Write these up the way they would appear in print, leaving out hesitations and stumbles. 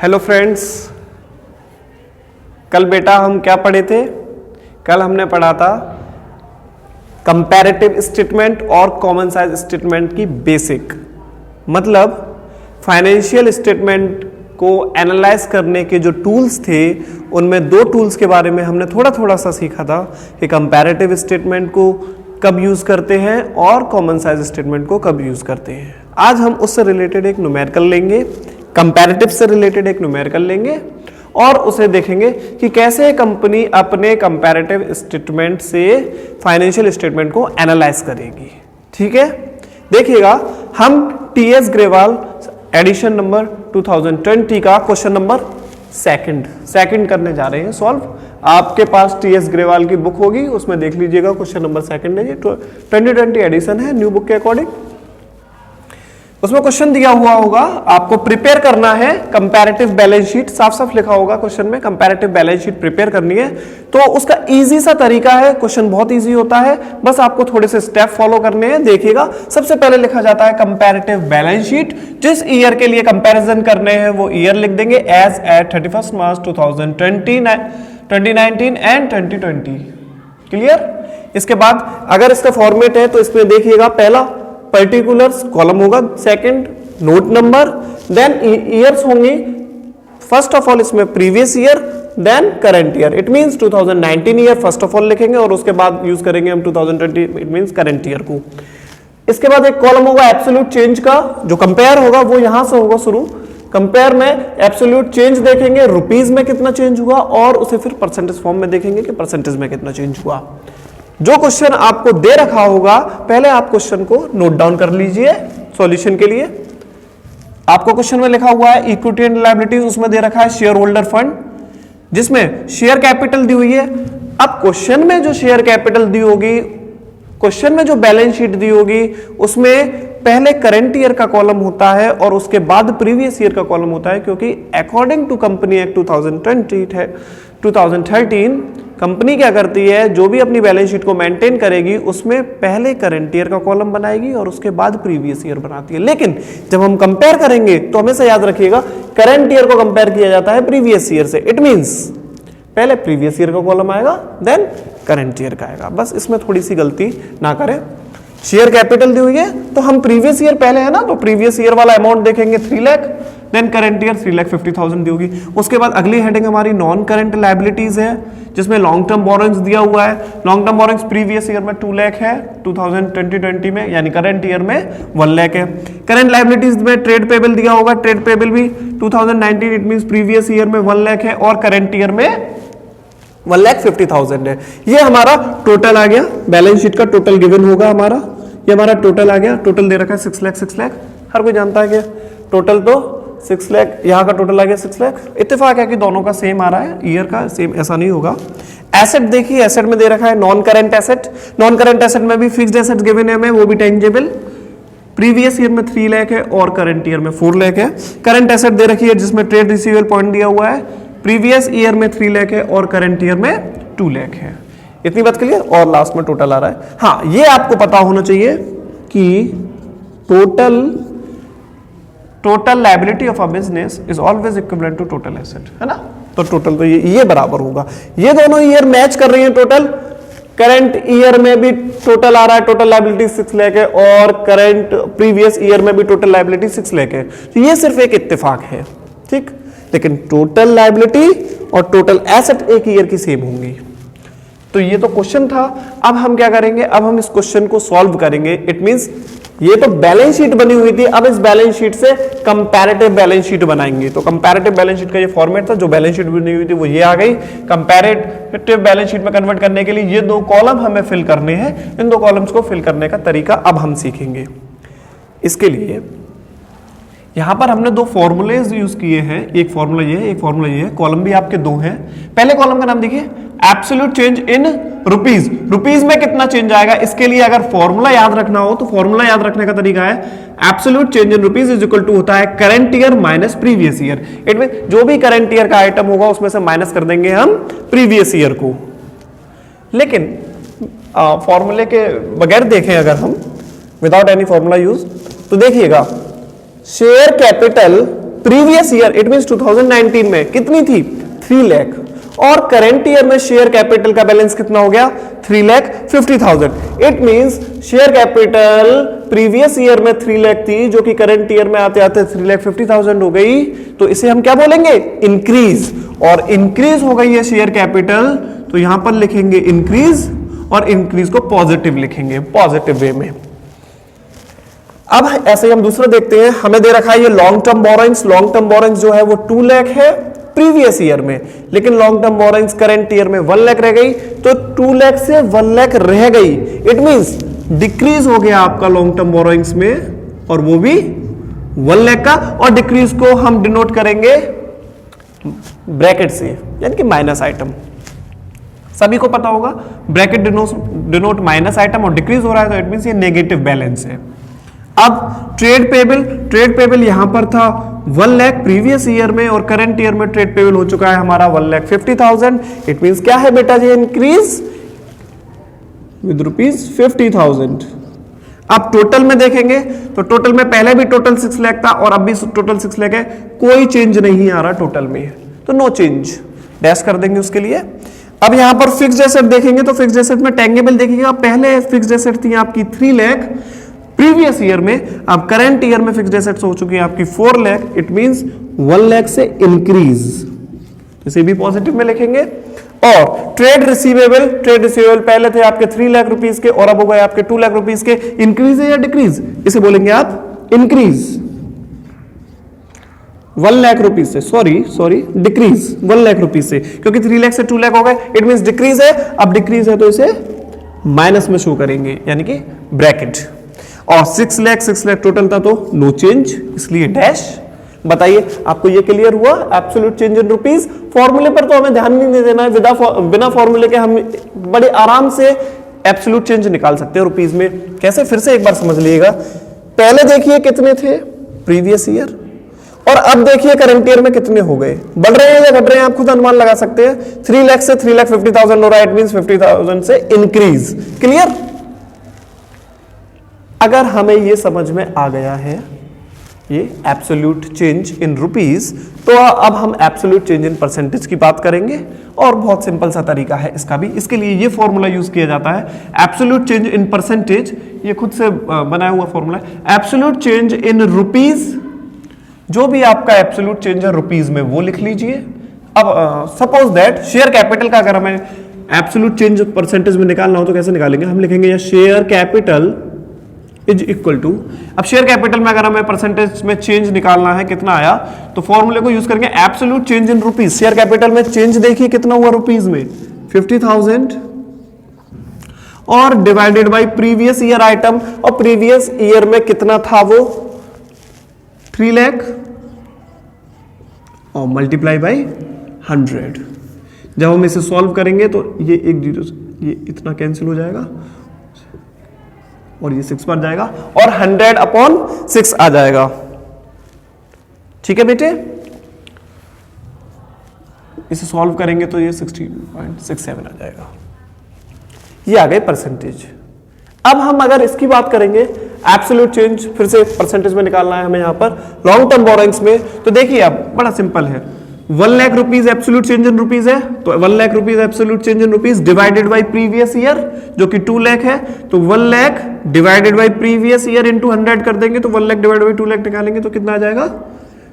Hello friends, कल बेटा हम क्या पढ़े थे? कल हमने पढ़ा था कंपैरेटिव स्टेटमेंट और कॉमन साइज स्टेटमेंट की बेसिक, मतलब फाइनेंशियल स्टेटमेंट को एनालाइज करने के जो टूल्स थे उनमें दो टूल्स के बारे में हमने थोड़ा सा सीखा था कि कंपैरेटिव स्टेटमेंट को कब यूज करते हैं और कॉमन साइज स्टेटमेंट को कब यूज करते हैं। आज हम उससे रिलेटेड एक न्यूमेरिकल लेंगे, कंपैरेटिव से रिलेटेड एक न्यूमेरिकल लेंगे और उसे देखेंगे कि कैसे कंपनी अपने कंपैरेटिव स्टेटमेंट से फाइनेंशियल स्टेटमेंट को एनालाइज करेगी। ठीक है, देखिएगा हम टीएस ग्रेवाल एडिशन नंबर 2020 का क्वेश्चन नंबर सेकंड करने जा रहे हैं सॉल्व। आपके पास टीएस ग्रेवाल की बुक होगी, उसमें देख लीजिएगा क्वेश्चन नंबर सेकंड है, ये 2020 एडिशन है न्यू बुक के अकॉर्डिंग। उसमें क्वेश्चन दिया हुआ होगा, आपको प्रिपेयर करना है कंपैरेटिव बैलेंस शीट, साफ साफ लिखा होगा क्वेश्चन में कंपैरेटिव बैलेंस शीट प्रिपेयर करनी है। तो उसका इजी सा तरीका है, क्वेश्चन बहुत इजी होता है, बस आपको थोड़े से स्टेप फॉलो करने हैं। देखिएगा, सबसे पहले लिखा जाता है कंपैरेटिव बैलेंस शीट, जिस ईयर के लिए कंपैरिजन करने हैं वो ईयर लिख देंगे as at 31 March 2019 and 2020। Clear? इसके बाद अगर इसका फॉर्मेट है तो इसमें देखिएगा, पहला पर्टिकुलर्स कॉलम होगा, second note number, then years होंगी। फर्स्ट ऑफ ऑल इसमें previous year, then current year. It means 2019 year first of all लिखेंगे और उसके बाद यूज करेंगे हम 2020, इट मींस करंट ईयर को। इसके बाद एक कॉलम होगा एब्सोल्यूट चेंज का, जो कंपेयर होगा वो यहां से होगा शुरू। कंपेयर में एब्सोल्यूट चेंज देखेंगे, रुपीज में कितना चेंज हुआ, और उसे फिर परसेंटेज फॉर्म में देखेंगे कि परसेंटेज में कितना चेंज हुआ। जो क्वेश्चन आपको दे रखा होगा पहले आप क्वेश्चन को नोट डाउन कर लीजिए सॉल्यूशन के लिए। आपको क्वेश्चन में लिखा हुआ है इक्विटी एंड लायबिलिटीज, उसमें दे रखा है शेयर होल्डर फंड, जिसमें शेयर कैपिटल दी हुई है। अब क्वेश्चन में जो शेयर कैपिटल दी होगी, क्वेश्चन में जो बैलेंस शीट दी होगी, उसमें पहले करंट ईयर का कॉलम होता है और उसके बाद प्रीवियस ईयर का कॉलम होता है, क्योंकि according to company act 2013 company क्या करती है, जो भी अपनी बैलेंस शीट को मेंटेन करेगी उसमें पहले करंट ईयर का कॉलम बनाएगी और उसके बाद प्रीवियस ईयर बनाती है। लेकिन जब हम कंपेयर करेंगे तो हमेशा याद रखिएगा करंट ईयर को कंपेयर किया जाता है प्रीवियस ईयर से। इट मींस पहले प्रीवियस ईयर का कॉलम आएगा, देन करंट ईयर का आएगा। बस इसमें थोड़ी सी गलती ना करें। शेयर कैपिटल दी हुई है तो हम प्रीवियस ईयर पहले है ना, तो प्रीवियस ईयर वाला अमाउंट देखेंगे 3 लाख, देन करंट ईयर 3,50,000 दी होगी। उसके बाद अगली हेडिंग हमारी नॉन करंट लायबिलिटीज है, जिसमें लॉन्ग टर्म बोरोइंग्स दिया हुआ है। Long term borrowings previous year में 2 लाख है, 2020 में, यानी करंट ईयर में 1 लाख है। करंट लायबिलिटीज में ट्रेड पेबल दिया होगा, ट्रेड पेबल भी 2019, इट मींस प्रीवियस ईयर में 1 लाख है और करंट ईयर में 1,50,000 है। ये हमारा टोटल आ गया, बैलेंस शीट का टोटल गिवन होगा हमारा, ये हमारा टोटल आ गया। टोटल दे रखा है 6 लाख, हर कोई जानता है कि टोटल तो 6 लाख, यहाँ का टोटल आ गया 6 लाख। इत्तेफाक है कि दोनों का सेम आ रहा है, ईयर का सेम ऐसा नहीं होगा। एसेट देखिए, एसेट में दे रखा है non current asset, non current asset में भी फिक्स्ड एसेट गिवन है हमें, वो भी टेंजेबल। प्रीवियस ईयर में 3 लाख है और करंट ईयर में 4 लाख है। करंट एसेट दे रखी है जिसमें ट्रेड रिसीवेबल पॉइंट दिया हुआ है, प्रीवियस ईयर में 3 लाख है और करंट ईयर में 2 लाख है। इतनी बात क्लियर? और लास्ट में टोटल आ रहा है। हाँ, ये आपको पता होना चाहिए कि total liability of a business is always equivalent to total asset, है ना? तो टोटल तो ये बराबर होगा। ये दोनों ईयर मैच कर रही हैं टोटल। करंट ईयर में भी टोटल आ रहा है, टोटल लायबिलिटी 6 लाख है, और करंट प्रीवियस ईयर में भी टोटल लायबिलिटी 6 लाख है। तो ये सिर्फ एक इत्तेफाक है, ठीक। लेकिन टोटल लायबिलिटी और टोटल एसेट एक ईयर की सेम होंगी। तो ये तो क्वेश्चन था। अब हम क्या करेंगे, अब हम इस क्वेश्चन को सॉल्व करेंगे। इट मींस ये तो बैलेंस शीट बनी हुई थी, अब इस बैलेंस शीट से कंपैरेटिव बैलेंस शीट बनाएंगे। तो कंपैरेटिव बैलेंस शीट का ये फॉर्मेट था, जो बैलेंस शीट बनी हुई थी वो ये आ गई। कंपैरेटिव बैलेंस शीट में कन्वर्ट करने के लिए ये 2 कॉलम हमें फिल करने हैं। इन 2 कॉलम्स को फिल करने का तरीका अब हम सीखेंगे। इसके लिए यहां पर हमने 2 फॉर्मूलेज यूज किए हैं, एक फॉर्मूला ये है, एक फॉर्मूला ये है। कॉलम भी आपके 2 हैं। पहले कॉलम का नाम देखिए, absolute change in rupees, rupees में कितना चेंज आएगा। इसके लिए अगर फॉर्मूला याद रखना हो तो फॉर्मूला याद रखने का तरीका है absolute change in rupees is equal to होता है current year minus previous year. It mean जो भी करंट ईयर का आइटम होगा उसमें से माइनस कर देंगे हम प्रीवियस ईयर को। लेकिन फॉर्मूले के बगैर देखें अगर हम, विदाउट एनी फॉर्मूला यूज, तो देखिएगा share capital previous year it means 2019 में कितनी थी 3 लाख, और करंट ईयर में शेयर कैपिटल का बैलेंस कितना हो गया 3,50,000। It means share capital previous year में 3 लाख थी जो कि करंट ईयर में आते आते 3,50,000 हो गई, तो इसे हम क्या बोलेंगे इंक्रीज, और इंक्रीज हो गई है शेयर कैपिटल तो यहां पर लिखेंगे इंक्रीज, और इंक्रीज को पॉजिटिव लिखेंगे पॉजिटिव वे में। अब ऐसे ही हम दूसरा देखते हैं, हमें दे रखा है ये long term borrowings, long term borrowings जो है वो 2 लाख है प्रीवियस ईयर में, लेकिन long term borrowings current year में 1 लाख रह गई, तो 2 लाख से 1 लाख रह गई, इट मींस डिक्रीज हो गया आपका लॉन्ग टर्म बोरोइंग्स में, और वो भी 1 लाख का, और डिक्रीज को हम डिनोट करेंगे ब्रैकेट से, यानी कि माइनस आइटम। सभी को पता होगा ब्रैकेट डिनोट माइनस आइटम, और डिक्रीज हो रहा है तो इट मींस ये नेगेटिव बैलेंस है। अब ट्रेड पेबल यहां पर था 1 लाख प्रीवियस ईयर में, और करंट ईयर में ट्रेड पेबल हो चुका है हमारा 1,50,000। इट मींस क्या है बेटा जी इंक्रीज विद ₹50,000। अब टोटल में देखेंगे तो टोटल में पहले भी टोटल 6 लाख था और अब भी टोटल 6 लाख है, कोई चेंज नहीं आ रहा टोटल में, तो नो चेंज, डैश कर देंगे उसके लिए। अब यहां पर फिक्स्ड एसेट देखेंगे तो फिक्स्ड एसेट में टेंजेबल देखिएगा, पहले फिक्स्ड एसेट थी आपकी 3 लाख प्रीवियस ईयर में, अब करंट ईयर में फिक्स्ड एसेट्स हो चुकी है आपकी 4 लाख, इट मींस 1 लाख से इंक्रीज, इसे भी पॉजिटिव में लिखेंगे। और ट्रेड रिसीवेबल पहले थे आपके 3 लाख रुपीस के और अब हो गए आपके 2 लाख रुपीस के, इंक्रीज है या डिक्रीज, इसे बोलेंगे आप इंक्रीज 1 लाख रुपीज से, सॉरी डिक्रीज 1 लाख रुपीज से, क्योंकि 3 लाख से 2 लाख हो गए, इट मींस डिक्रीज है। अब डिक्रीज है तो इसे माइनस में शो करेंगे, यानी कि ब्रैकेट। और 6 लाख टोटल था तो नो चेंज, इसलिए डैश। बताइए आपको ये क्लियर हुआ एब्सोल्यूट चेंज इन रुपीस। फॉर्मूले पर तो हमें ध्यान नहीं देना है, बिना फॉर्मूले के हम बड़े आराम से एब्सोल्यूट चेंज निकाल सकते हैं रुपीस में। कैसे, फिर से एक बार समझ लीजिएगा। पहले देखिए कितने थे प्रीवियस ईयर, और अब देखिए करंट ईयर में कितने हो गए, बढ़ रहे हैं या घट रहे हैं, आप खुद अनुमान लगा सकते हैं। 3 लाख से 3,50,000 हो रहा है, इट मींस 50,000 से इंक्रीज। क्लियर? अगर हमें यह समझ में आ गया है ये एब्सोल्यूट चेंज इन रुपीस, तो अब हम एब्सोल्यूट चेंज इन परसेंटेज की बात करेंगे, और बहुत सिंपल सा तरीका है इसका भी। इसके लिए ये फॉर्मूला यूज किया जाता है, एब्सोल्यूट चेंज इन परसेंटेज, ये खुद से बनाया हुआ फॉर्मूला है। एब्सोल्यूट चेंज इन रुपीस, जो भी आपका एब्सोल्यूट चेंज है रुपीस में वो लिख लीजिए। अब सपोज दैट शेयर कैपिटल का अगर हमें एब्सोल्यूट चेंज परसेंटेज में निकालना हो तो कैसे निकालेंगे, हम लिखेंगे share capital is equal to, अब शेयर कैपिटल में अगर हमें परसेंटेज में चेंज निकालना है कितना आया, तो फॉर्मूले को यूज करेंगे एब्सोल्यूट चेंज इन रुपीस। शेयर कैपिटल में चेंज देखिए कितना हुआ रुपीस में 50,000, और divided by previous year item, और प्रीवियस ईयर में कितना था वो 3 लाख, और मल्टीप्लाई बाय 100। जब हम इसे सॉल्व करेंगे तो ये एक जीरो, ये इतना कैंसिल हो जाएगा और ये 6 बन जाएगा, और 100/6 आ जाएगा। ठीक है बेटे, इसे सॉल्व करेंगे तो ये 16.67 आ जाएगा। ये आ गए परसेंटेज। अब हम अगर इसकी बात करेंगे एब्सोल्यूट चेंज, फिर से परसेंटेज में निकालना है हमें यहां पर लॉन्ग टर्म बोरोइंग्स में, तो देखिए अब बड़ा सिंपल है। 1 lakh rupees absolute change in rupees है, तो 1 lakh rupees absolute change in rupees divided by previous year जो कि 2 लाख है, तो 1 lakh divided by previous year into 100 कर देंगे, तो 1 लाख डिवाइडेड बाय 2 लाख निकालेंगे तो कितना आ जाएगा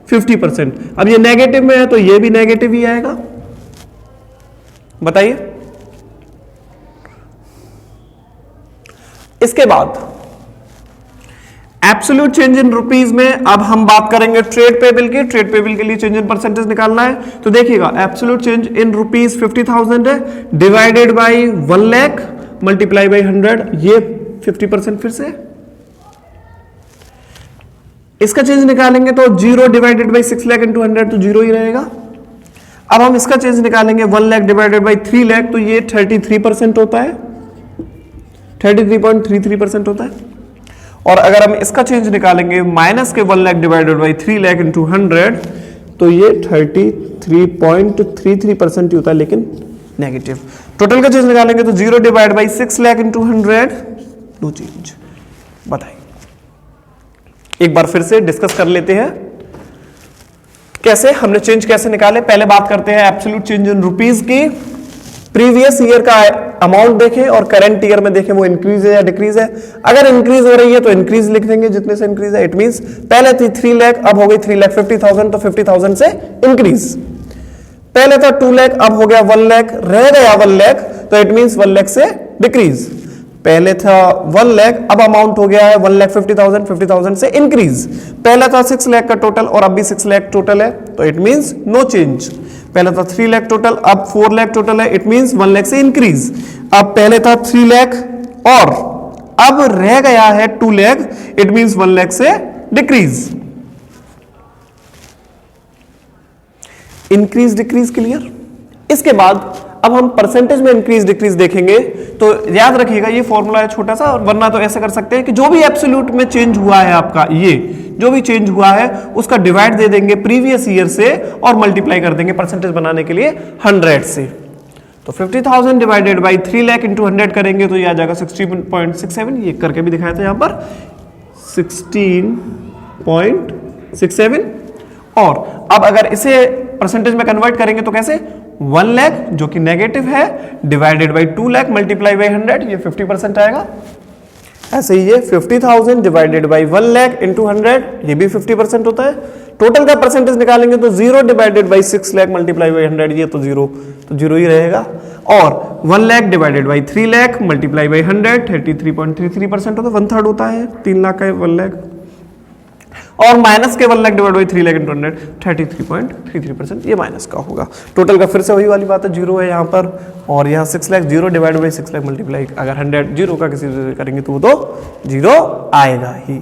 50%। अब ये नेगेटिव में है तो ये भी नेगेटिव ही आएगा। बताइए, इसके बाद एब्सोल्यूट चेंज इन रुपीज में अब हम बात करेंगे ट्रेड पेबल की। ट्रेड पेबल के लिए चेंज इन परसेंटेज निकालना है, तो देखिएगा एब्सोल्यूट चेंज इन रुपीज 50,000 है, divided by 1 lakh multiply by 100, ये 50% फिर से। इसका चेंज निकालेंगे तो 0 डिवाइडेड बाय 6 लाख इंटू 100, तो 0 ही रहेगा। अब हम इसका चेंज निकालेंगे 1 लाख डिवाइडेड बाय 3 लाख, तो ये 33% होता है, 33.33% होता है। और अगर हम इसका चेंज निकालेंगे माइनस के 1 lakh divided by 3 lakh into 100, तो ये 33.33% ही होता है, लेकिन नेगेटिव। टोटल का चेंज निकालेंगे तो 0 divide by 6 lakh into 100, no change. बताइए, एक बार फिर से डिस्कस कर लेते हैं। कैसे हमने चेंज कैसे निकाले, पहले बात करते हैं एब्सोल्यूट चेंज इन रुपीज की। प्रीवियस ईयर का अमाउंट देखें और करंट ईयर में देखें वो इंक्रीज है या डिक्रीज है। अगर इंक्रीज हो रही है तो इंक्रीज लिख देंगे जितने से इंक्रीज है। इट मींस पहले थी 3 लाख, अब हो गई 3,50,000, तो 50,000 से इंक्रीज। पहले था 2 लाख, अब हो गया 1 लाख, रह गया 1 लाख, तो इट मींस 1 लाख से डिक्रीज। पहले था 1 लाख, अब अमाउंट हो गया है 1,50,000, 50,000 से इंक्रीज। पहले था 6 लाख का टोटल और अब भी 6 लाख टोटल है, तो इट मींस नो चेंज। पहले था 3 लाख टोटल, अब 4 लाख टोटल है, इट मींस 1 लाख से इंक्रीज। अब पहले था 3 लाख और अब रह गया है 2 लाख, इट मींस 1 लाख से डिक्रीज। Increase decrease clear. इसके बाद अब हम परसेंटेज में इंक्रीज डिक्रीज देखेंगे, तो याद रखिएगा ये फॉर्मूला है छोटा सा, और वरना तो ऐसा कर सकते हैं कि जो भी एब्सोल्यूट में चेंज हुआ है आपका, ये जो भी चेंज हुआ है उसका डिवाइड दे देंगे प्रीवियस ईयर से और मल्टीप्लाई कर देंगे परसेंटेज बनाने के लिए 100 से। तो 50,000 डिवाइडेड बाई 3 लाख इंटू 100 करेंगे तो ये आ जाएगा 16.67। ये करके भी दिखाया था यहां पर 16.67। और अब अगर इसे परसेंटेज में कन्वर्ट करेंगे तो कैसे, 1 लाख जो कि नेगेटिव है divided by 2 lakh multiply by 100, ये 50% आएगा। ऐसे ही ये 50,000 डिवाइडेड बाई 1 लाख इंटू 100, ये भी 50% होता है। टोटल का परसेंटेज निकालेंगे तो 0 divided by 6 lakh multiply by 100, ये तो जीरो ही रहेगा। और 1 lakh divided by 3 lakh multiply by 100, 33.33% होता है, 1/3 होता है 3 लाख का 1 लाख। और माइनस के 1 lakh divide by 3 lakh into 100, 33.33%, ये माइनस का होगा। टोटल का फिर से वही वाली बात है, 0 है यहाँ पर, और यहाँ 6 lakh, 0 divide by 6 lakh multiply, अगर 100 0 का किसी से करेंगे तो वो तो 0 आएगा ही।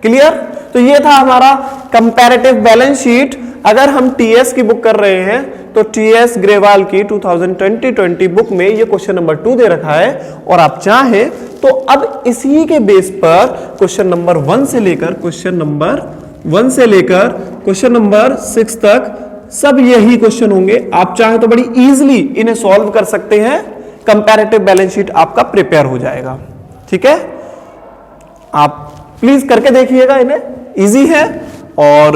क्लियर। तो ये था हमारा कंपैरेटिव बैलेंस शीट। अगर हम टीएस की बुक कर रहे हैं तो टीएस ग्रेवाल की 2020 बुक में ये क्वेश्चन नंबर 2 दे रखा है, और आप चाहें तो अब इसी के बेस पर क्वेश्चन नंबर 1 से लेकर क्वेश्चन नंबर 6 तक सब यही क्वेश्चन होंगे। आप चाहें तो बड़ी इजीली इन्हें सॉल्व कर सकते हैं, कंपैरेटिव बैलेंस शीट आपका प्रिपेयर हो जाएगा। ठीक है, आप प्लीज करके देखिएगा, इन्हें इजी है। और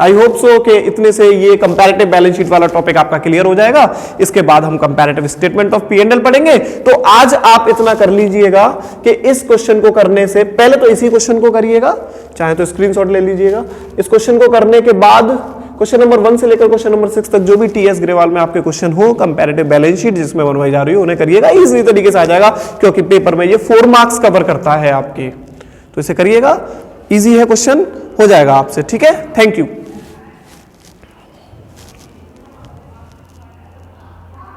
आई होप सो कि इतने से ये कंपैरेटिव बैलेंस शीट वाला टॉपिक आपका क्लियर हो जाएगा। इसके बाद हम कंपैरेटिव स्टेटमेंट ऑफ P&L पढ़ेंगे। तो आज आप इतना कर लीजिएगा कि इस क्वेश्चन को करने से पहले तो इसी क्वेश्चन को करिएगा, चाहे तो स्क्रीनशॉट ले लीजिएगा। इस क्वेश्चन को करने के बाद क्वेश्चन नंबर 1 से लेकर क्वेश्चन नंबर 6 तक जो भी टीएस ग्रेवाल में आपके क्वेश्चन हो कंपैरेटिव बैलेंस शीट जिसमें बनवाई जा रही हो उन्हें करिएगा, इजी तरीके से आ जाएगा, क्योंकि पेपर में ये 4 मार्क्स कवर करता है आपके। तो इसे करिएगा, इजी है क्वेश्चन, हो जाएगा आपसे। ठीक है, थैंक यू।